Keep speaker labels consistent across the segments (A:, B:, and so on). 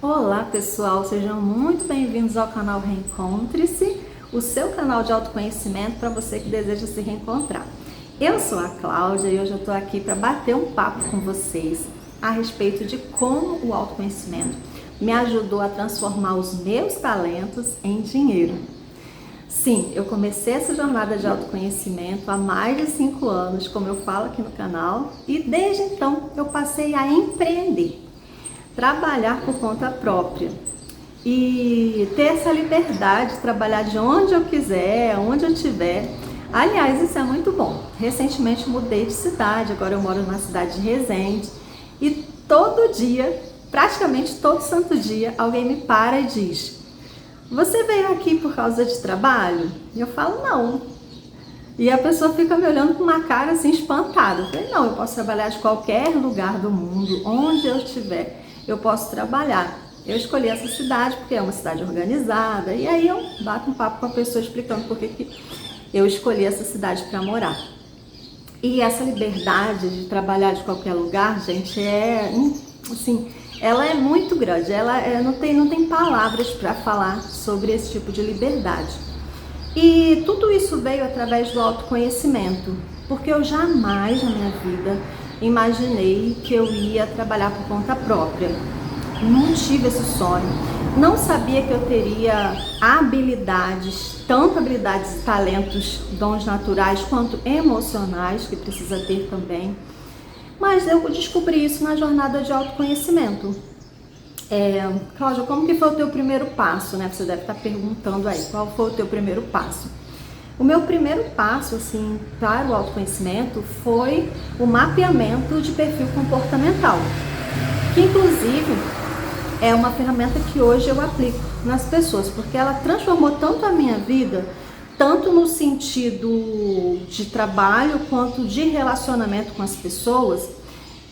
A: Olá pessoal, sejam muito bem-vindos ao canal Reencontre-se, o seu canal de autoconhecimento para você que deseja se reencontrar. Eu sou a Cláudia e hoje eu estou aqui para bater um papo com vocês a respeito de como o autoconhecimento me ajudou a transformar os meus talentos em dinheiro. Sim, eu comecei essa jornada de autoconhecimento há mais de 5 anos, como eu falo aqui no canal, e desde então eu passei a empreender, trabalhar por conta própria e ter essa liberdade de trabalhar de onde eu quiser, onde eu estiver. Aliás, isso é muito bom. Recentemente mudei de cidade, agora eu moro na cidade de Resende e todo dia, praticamente todo santo dia, alguém me para e diz: "Você veio aqui por causa de trabalho?" E eu falo: "Não." E a pessoa fica me olhando com uma cara assim espantada. Eu falei: "Não, eu posso trabalhar de qualquer lugar do mundo, onde eu estiver, eu posso trabalhar." Eu escolhi essa cidade porque é uma cidade organizada, e aí eu bato um papo com a pessoa explicando por que eu escolhi essa cidade para morar. E essa liberdade de trabalhar de qualquer lugar, gente, assim, ela é muito grande, não tem palavras para falar sobre esse tipo de liberdade. E tudo isso veio através do autoconhecimento, porque eu jamais na minha vida imaginei que eu ia trabalhar por conta própria. Não tive esse sonho, não sabia que eu teria habilidades, tanto habilidades e talentos, dons naturais quanto emocionais, que precisa ter também. Mas eu descobri isso na jornada de autoconhecimento. Cláudia, como que foi o teu primeiro passo, né? Você deve estar perguntando aí, qual foi o teu primeiro passo? O meu primeiro passo, assim, para o autoconhecimento foi o mapeamento de perfil comportamental, que inclusive é uma ferramenta que hoje eu aplico nas pessoas, porque ela transformou tanto a minha vida, tanto no sentido de trabalho quanto de relacionamento com as pessoas,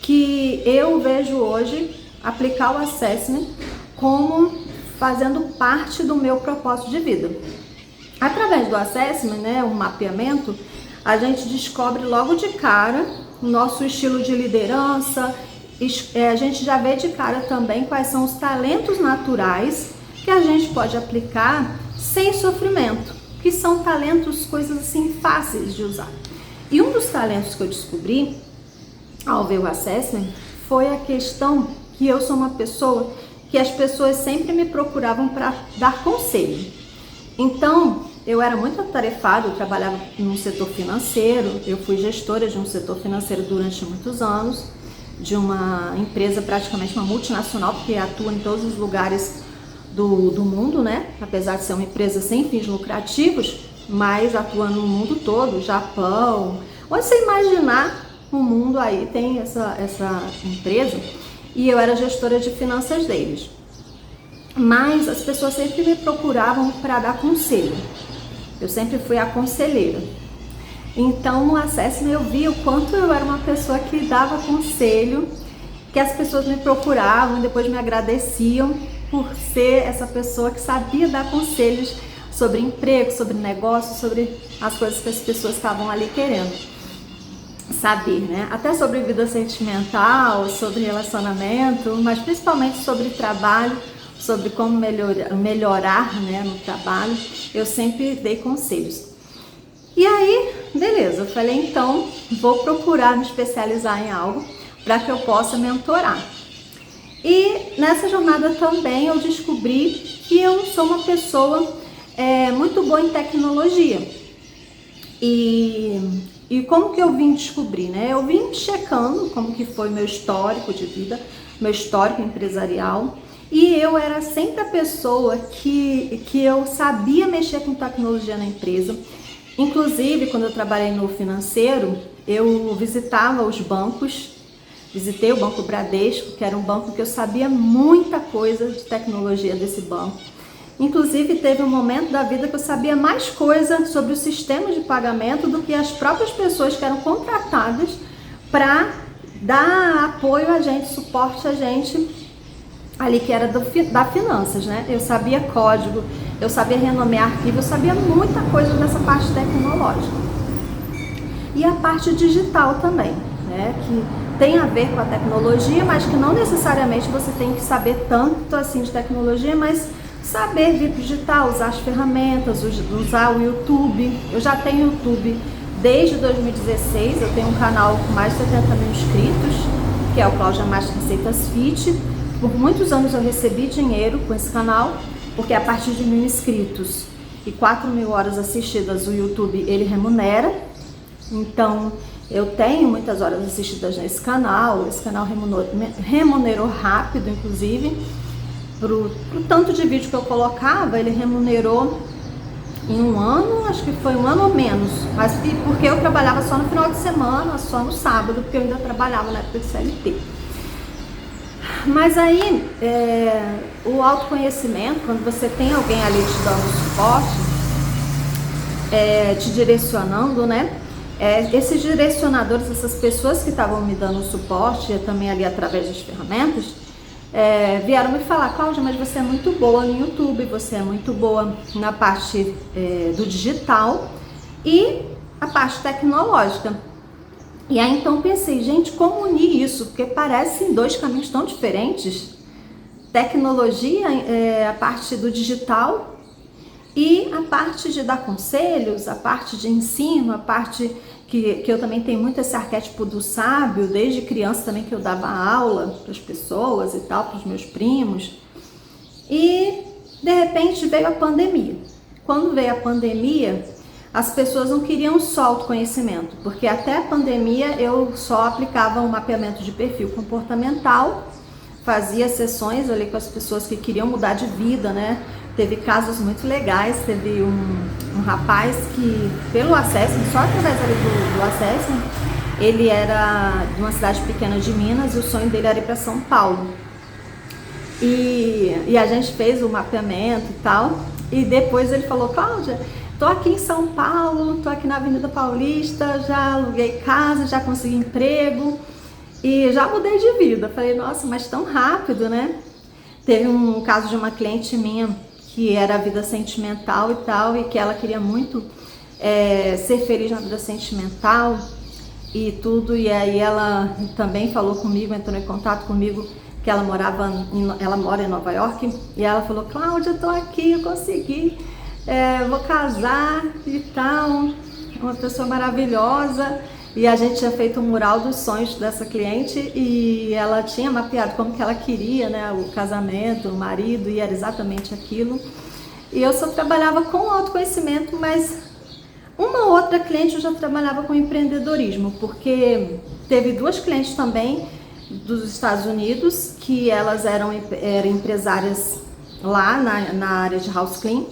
A: que eu vejo hoje aplicar o assessment como fazendo parte do meu propósito de vida. Através do assessment, né, o mapeamento, a gente descobre logo de cara o nosso estilo de liderança. A gente já vê de cara também quais são os talentos naturais que a gente pode aplicar sem sofrimento, que são talentos, coisas assim fáceis de usar. E um dos talentos que eu descobri ao ver o assessment foi a questão que eu sou uma pessoa que as pessoas sempre me procuravam para dar conselho. Então, eu era muito atarefada, eu trabalhava no setor financeiro, eu fui gestora de um setor financeiro durante muitos anos, de uma empresa praticamente uma multinacional, porque atua em todos os lugares do mundo, né? Apesar de ser uma empresa sem fins lucrativos, mas atua no mundo todo, Japão, onde você imaginar o mundo aí tem essa empresa, e eu era gestora de finanças deles. Mas as pessoas sempre me procuravam para dar conselho, eu sempre fui a conselheira. Então no assessment eu vi o quanto eu era uma pessoa que dava conselho, que as pessoas me procuravam e depois me agradeciam por ser essa pessoa que sabia dar conselhos sobre emprego, sobre negócio, sobre as coisas que as pessoas estavam ali querendo saber, né? Até sobre vida sentimental, sobre relacionamento, mas principalmente sobre trabalho, sobre como melhorar, né, no trabalho. Eu sempre dei conselhos. E aí, beleza, eu falei, então vou procurar me especializar em algo para que eu possa mentorar. E nessa jornada também eu descobri que eu sou uma pessoa muito boa em tecnologia. E como que eu vim descobrir, né? Eu vim checando como que foi meu histórico de vida, meu histórico empresarial, e eu era sempre a pessoa que eu sabia mexer com tecnologia na empresa. Inclusive, quando eu trabalhei no financeiro, eu visitava os bancos, visitei o Banco Bradesco, que era um banco que eu sabia muita coisa de tecnologia desse banco. Inclusive, teve um momento da vida que eu sabia mais coisa sobre o sistema de pagamento do que as próprias pessoas que eram contratadas para dar apoio a gente, suporte a gente, ali que era da finanças, né? Eu sabia código, eu sabia renomear arquivo, eu sabia muita coisa dessa parte tecnológica. E a parte digital também, né? Que tem a ver com a tecnologia, mas que não necessariamente você tem que saber tanto assim de tecnologia, mas saber vir digital, usar as ferramentas, usar o YouTube. Eu já tenho YouTube desde 2016, eu tenho um canal com mais de 70 mil inscritos, que é o Cláudia Master Receitas Fit. Por muitos anos eu recebi dinheiro com esse canal, porque a partir de 1.000 inscritos e 4.000 horas assistidas, o YouTube ele remunera. Então eu tenho muitas horas assistidas nesse canal. Esse canal remunerou rápido, inclusive, pro tanto de vídeo que eu colocava, ele remunerou em um ano, acho que foi um ano ou menos, mas porque eu trabalhava só no final de semana, só no sábado, porque eu ainda trabalhava na época de CLT. Mas aí, o autoconhecimento, quando você tem alguém ali te dando suporte, te direcionando, né? Esses direcionadores, essas pessoas que estavam me dando suporte, também ali através das ferramentas, vieram me falar: Cláudia, mas você é muito boa no YouTube, você é muito boa na parte do digital e a parte tecnológica. E aí então pensei, gente, como unir isso? Porque parecem dois caminhos tão diferentes. Tecnologia, a parte do digital, e a parte de dar conselhos, a parte de ensino, a parte que eu também tenho muito esse arquétipo do sábio, desde criança também, que eu dava aula para as pessoas e tal, para os meus primos. E de repente veio a pandemia. Quando veio a pandemia, as pessoas não queriam só autoconhecimento, porque até a pandemia eu só aplicava um mapeamento de perfil comportamental, fazia sessões ali com as pessoas que queriam mudar de vida, né? Teve casos muito legais, teve um rapaz que, pelo Assessment, só através ali do Assessment, ele era de uma cidade pequena de Minas e o sonho dele era ir para São Paulo. E a gente fez o mapeamento e tal, e depois ele falou: Cláudia, tô aqui em São Paulo, tô aqui na Avenida Paulista, já aluguei casa, já consegui emprego e já mudei de vida. Falei: nossa, mas tão rápido, né? Teve um caso de uma cliente minha que era a vida sentimental e tal, e que ela queria muito ser feliz na vida sentimental e tudo, e aí ela também falou comigo, entrou em contato comigo, que ela mora em Nova York, e ela falou: Cláudia, eu tô aqui, eu consegui, vou casar e tal, uma pessoa maravilhosa. E a gente tinha feito um mural dos sonhos dessa cliente e ela tinha mapeado como que ela queria, né, o casamento, o marido, e era exatamente aquilo. E eu só trabalhava com autoconhecimento, mas uma outra cliente eu já trabalhava com empreendedorismo, porque teve duas clientes também dos Estados Unidos que elas eram empresárias lá na área de house clean,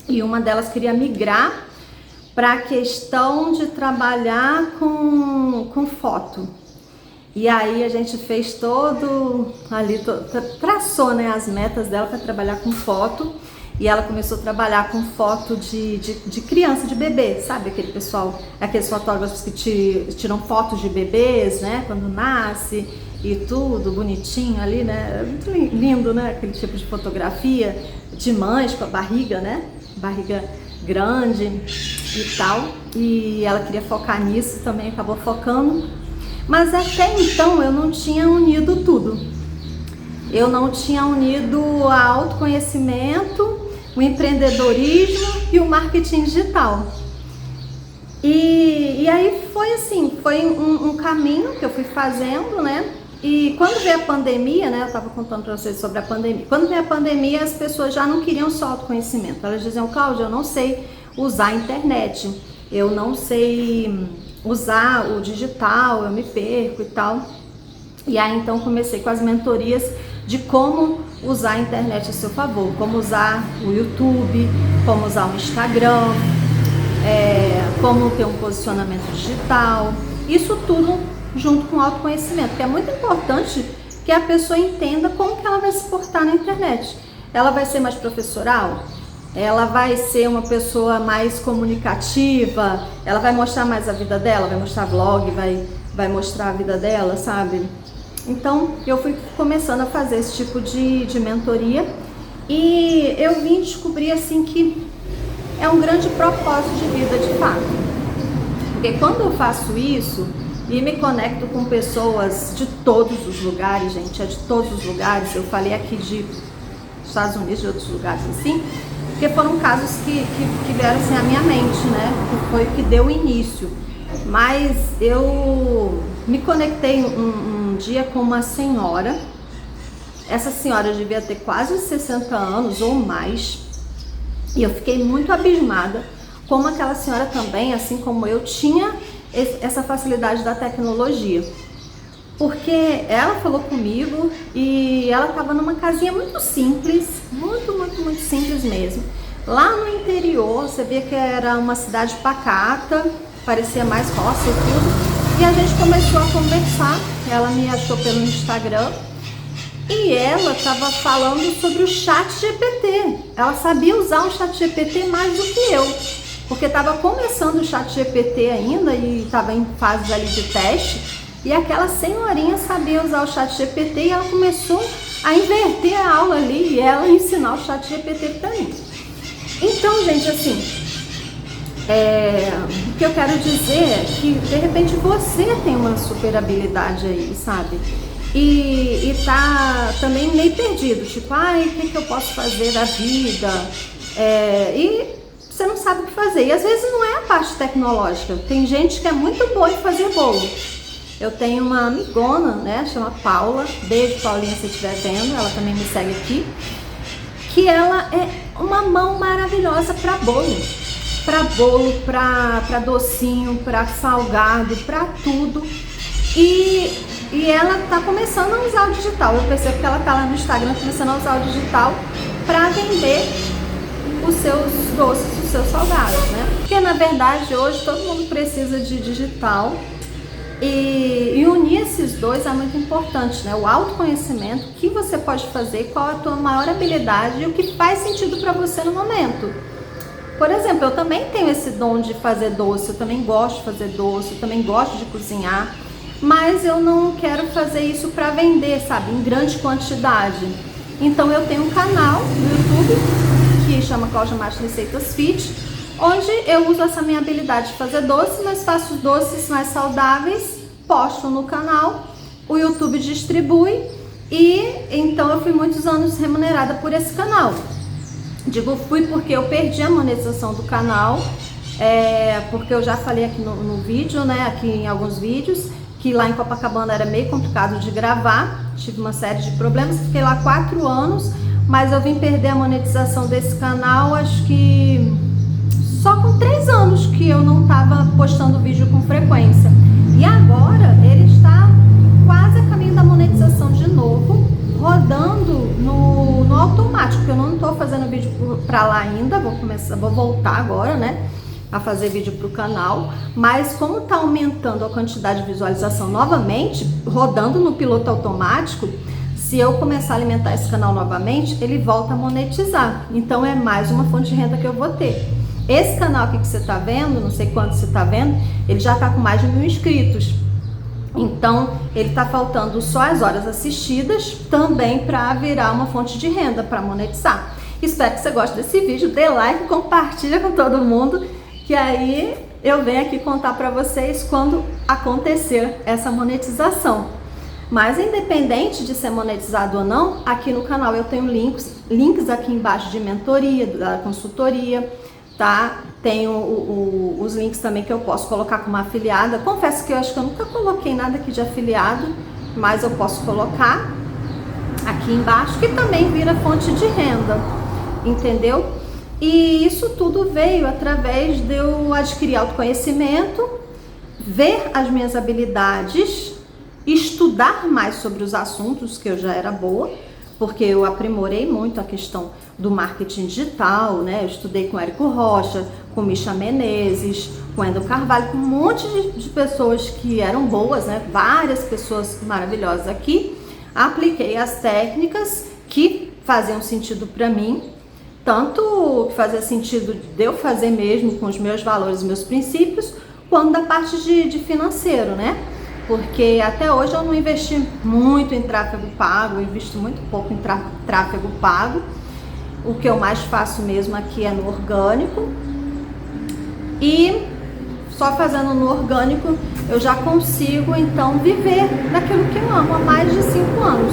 A: e uma delas queria migrar para a questão de trabalhar com foto. E aí a gente fez todo ali, traçou, né, as metas dela para trabalhar com foto, e ela começou a trabalhar com foto de criança, de bebê, sabe? Aquele pessoal, aqueles fotógrafos que tiram fotos de bebês, né, quando nasce e tudo bonitinho ali, né? Muito lindo, né? Aquele tipo de fotografia de mães com a barriga, né? Barriga grande e tal, e ela queria focar nisso, também acabou focando, mas até então eu não tinha unido tudo. Eu não tinha unido o autoconhecimento, o empreendedorismo e o marketing digital. E aí foi assim, foi um caminho que eu fui fazendo, né? E quando veio a pandemia, né, eu estava contando para vocês sobre a pandemia. Quando veio a pandemia, as pessoas já não queriam só autoconhecimento. Elas diziam: Cláudia, eu não sei usar a internet, eu não sei usar o digital, eu me perco e tal. E aí então comecei com as mentorias de como usar a internet a seu favor, como usar o YouTube, como usar o Instagram, como ter um posicionamento digital. Isso tudo junto com o autoconhecimento, que é muito importante que a pessoa entenda como que ela vai se portar na internet. Ela vai ser mais professoral? Ela vai ser uma pessoa mais comunicativa? Ela vai mostrar mais a vida dela? Vai mostrar vlog? Vai mostrar a vida dela, sabe? Então, eu fui começando a fazer esse tipo de mentoria, e eu vim descobrir assim que é um grande propósito de vida, de fato. Porque quando eu faço isso, e me conecto com pessoas de todos os lugares, gente, é de todos os lugares. Eu falei aqui de Estados Unidos, de outros lugares assim, porque foram casos que vieram assim à minha mente, né, que foi o que deu início. Mas eu me conectei um dia com uma senhora. Essa senhora devia ter quase 60 anos ou mais, e eu fiquei muito abismada como aquela senhora também, assim como eu, tinha essa facilidade da tecnologia. Porque ela falou comigo e ela estava numa casinha muito simples, muito simples mesmo. Lá no interior, você via que era uma cidade pacata, parecia mais roça e tudo. E a gente começou a conversar, ela me achou pelo Instagram e ela estava falando sobre o ChatGPT. Ela sabia usar o ChatGPT mais do que eu, porque estava começando o ChatGPT ainda e estava em fases ali de teste. E aquela senhorinha sabia usar o ChatGPT e ela começou a inverter a aula ali e ela ensinar o ChatGPT para mim. Então, gente, assim, o que eu quero dizer é que de repente você tem uma super habilidade aí, sabe? E tá também meio perdido, tipo, o que eu posso fazer da vida? E você não sabe o que fazer. E às vezes não é a parte tecnológica. Tem gente que é muito boa em fazer bolo. Eu tenho uma amigona, né, chama Paula, beijo Paulinha se estiver vendo, ela também me segue aqui, que ela é uma mão maravilhosa para bolo, para docinho, para salgado, para tudo. E ela tá começando a usar o digital. Eu percebo que ela tá lá no Instagram começando a usar o digital para vender os seus doces, os seus salgados, né? Porque na verdade hoje todo mundo precisa de digital. E unir esses dois é muito importante, né? O autoconhecimento, o que você pode fazer, qual a tua maior habilidade e o que faz sentido para você no momento. Por exemplo, eu também tenho esse dom de fazer doce, eu também gosto de fazer doce, eu também gosto de cozinhar, mas eu não quero fazer isso para vender, sabe, em grande quantidade. Então eu tenho um canal no YouTube que chama Cláudia Matos Receitas Fit, onde eu uso essa minha habilidade de fazer doce, mas faço doces mais saudáveis, posto no canal, o YouTube distribui e então eu fui muitos anos remunerada por esse canal. Digo fui porque eu perdi a monetização do canal, porque eu já falei aqui no vídeo, né, aqui em alguns vídeos, que lá em Copacabana era meio complicado de gravar, tive uma série de problemas, fiquei lá 4 anos, mas eu vim perder a monetização desse canal, acho que só com 3 anos que eu não estava postando vídeo com frequência. E agora ele está quase a caminho da monetização de novo, rodando no automático, porque eu não estou fazendo vídeo para lá ainda, vou voltar agora, né, a fazer vídeo para o canal, mas como está aumentando a quantidade de visualização novamente, rodando no piloto automático, se eu começar a alimentar esse canal novamente, ele volta a monetizar. Então é mais uma fonte de renda que eu vou ter. Esse canal aqui que você está vendo, não sei quanto você está vendo, ele já está com mais de 1000 inscritos. Então, ele está faltando só as horas assistidas também para virar uma fonte de renda, para monetizar. Espero que você goste desse vídeo, dê like, compartilha com todo mundo, que aí eu venho aqui contar para vocês quando acontecer essa monetização. Mas independente de ser monetizado ou não, aqui no canal eu tenho links aqui embaixo de mentoria, da consultoria, tá? Tenho os links também que eu posso colocar como afiliada. Confesso que eu acho que eu nunca coloquei nada aqui de afiliado, mas eu posso colocar aqui embaixo, que também vira fonte de renda, entendeu? E isso tudo veio através de eu adquirir autoconhecimento, ver as minhas habilidades, estudar mais sobre os assuntos que eu já era boa, porque eu aprimorei muito a questão do marketing digital, né? Eu estudei com Érico Rocha, com Misha Menezes, com Endo Carvalho, com um monte de pessoas que eram boas, né? Várias pessoas maravilhosas aqui. Apliquei as técnicas que faziam sentido para mim, tanto que fazia sentido de eu fazer mesmo com os meus valores, meus princípios, quanto da parte de financeiro, né? Porque até hoje eu não investi muito em tráfego pago, eu invisto muito pouco em tráfego pago. O que eu mais faço mesmo aqui é no orgânico. E só fazendo no orgânico eu já consigo então viver daquilo que eu amo há mais de 5 anos.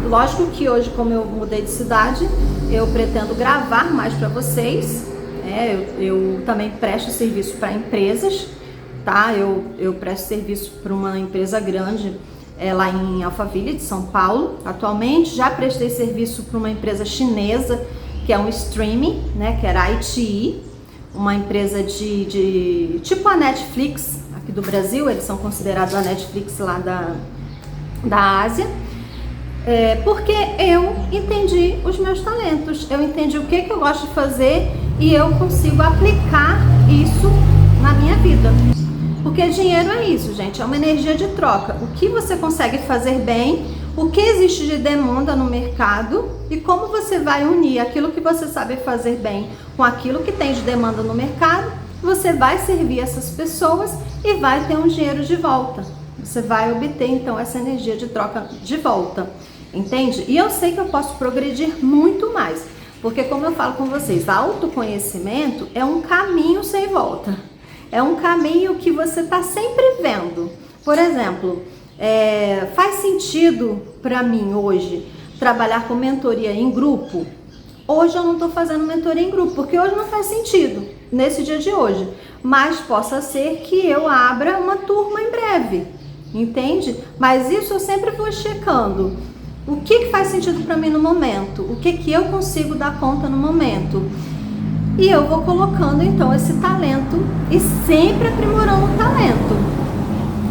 A: Lógico que hoje, como eu mudei de cidade, eu pretendo gravar mais para vocês. Eu também presto serviço para empresas, tá? Eu presto serviço para uma empresa grande lá em Alphaville, de São Paulo. Atualmente já prestei serviço para uma empresa chinesa, que é um streaming, né? Que era iQIYI, uma empresa de tipo a Netflix aqui do Brasil. Eles são considerados a Netflix lá da Ásia. Porque eu entendi os meus talentos, eu entendi o que eu gosto de fazer e eu consigo aplicar isso na minha vida. Porque dinheiro é isso, gente, é uma energia de troca. O que você consegue fazer bem, o que existe de demanda no mercado e como você vai unir aquilo que você sabe fazer bem com aquilo que tem de demanda no mercado, você vai servir essas pessoas e vai ter um dinheiro de volta. Você vai obter então essa energia de troca de volta, entende? E eu sei que eu posso progredir muito mais, porque como eu falo com vocês, autoconhecimento é um caminho sem volta, é um caminho que você está sempre vendo. Por exemplo, faz sentido para mim hoje trabalhar com mentoria em grupo? Hoje eu não estou fazendo mentoria em grupo, porque hoje não faz sentido, nesse dia de hoje, mas possa ser que eu abra uma turma em breve, entende? Mas isso eu sempre vou checando. O que faz sentido para mim no momento? O que eu consigo dar conta no momento? E eu vou colocando então esse talento e sempre aprimorando o talento,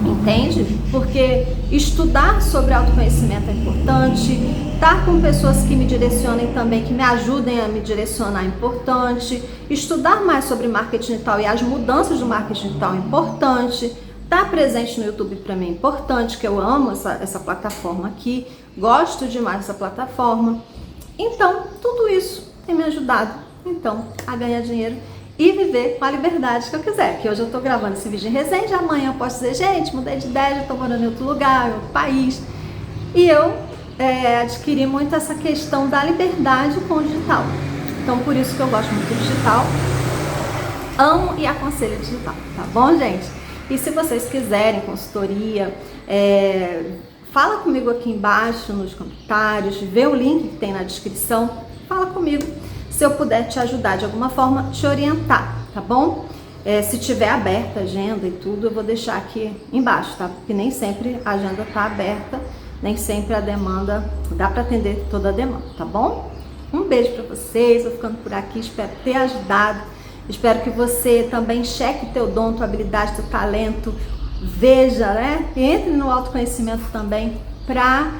A: entende? Porque estudar sobre autoconhecimento é importante, estar com pessoas que me direcionem também, que me ajudem a me direcionar é importante, estudar mais sobre marketing digital e as mudanças do marketing digital é importante, estar presente no YouTube para mim é importante, que eu amo essa plataforma aqui, gosto demais dessa plataforma. Então, tudo isso tem me ajudado então a ganhar dinheiro e viver com a liberdade que eu quiser. Que hoje eu tô gravando esse vídeo em Resende, amanhã eu posso dizer, gente, mudei de ideia, já tô morando em outro lugar, em outro país. E eu adquiri muito essa questão da liberdade com o digital. Então, por isso que eu gosto muito do digital, amo e aconselho digital, tá bom, gente? E se vocês quiserem consultoria, fala comigo aqui embaixo nos comentários, vê o link que tem na descrição, fala comigo. Se eu puder te ajudar de alguma forma, te orientar, tá bom? Se tiver aberta a agenda e tudo, eu vou deixar aqui embaixo, tá? Porque nem sempre a agenda tá aberta, nem sempre a demanda, dá para atender toda a demanda, tá bom? Um beijo para vocês, vou ficando por aqui, espero ter ajudado, espero que você também cheque teu dom, tua habilidade, teu talento, veja, né? Entre no autoconhecimento também, para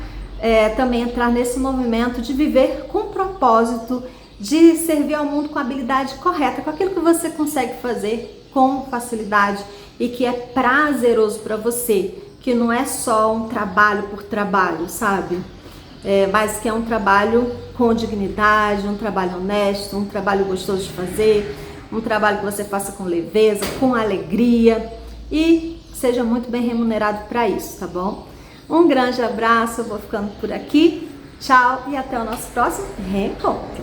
A: também entrar nesse movimento de viver com propósito, de servir ao mundo com a habilidade correta, com aquilo que você consegue fazer com facilidade e que é prazeroso para você, que não é só um trabalho por trabalho, sabe? Mas que é um trabalho com dignidade, um trabalho honesto, um trabalho gostoso de fazer, um trabalho que você faça com leveza, com alegria e seja muito bem remunerado para isso, tá bom? Um grande abraço, eu vou ficando por aqui, tchau e até o nosso próximo reencontro.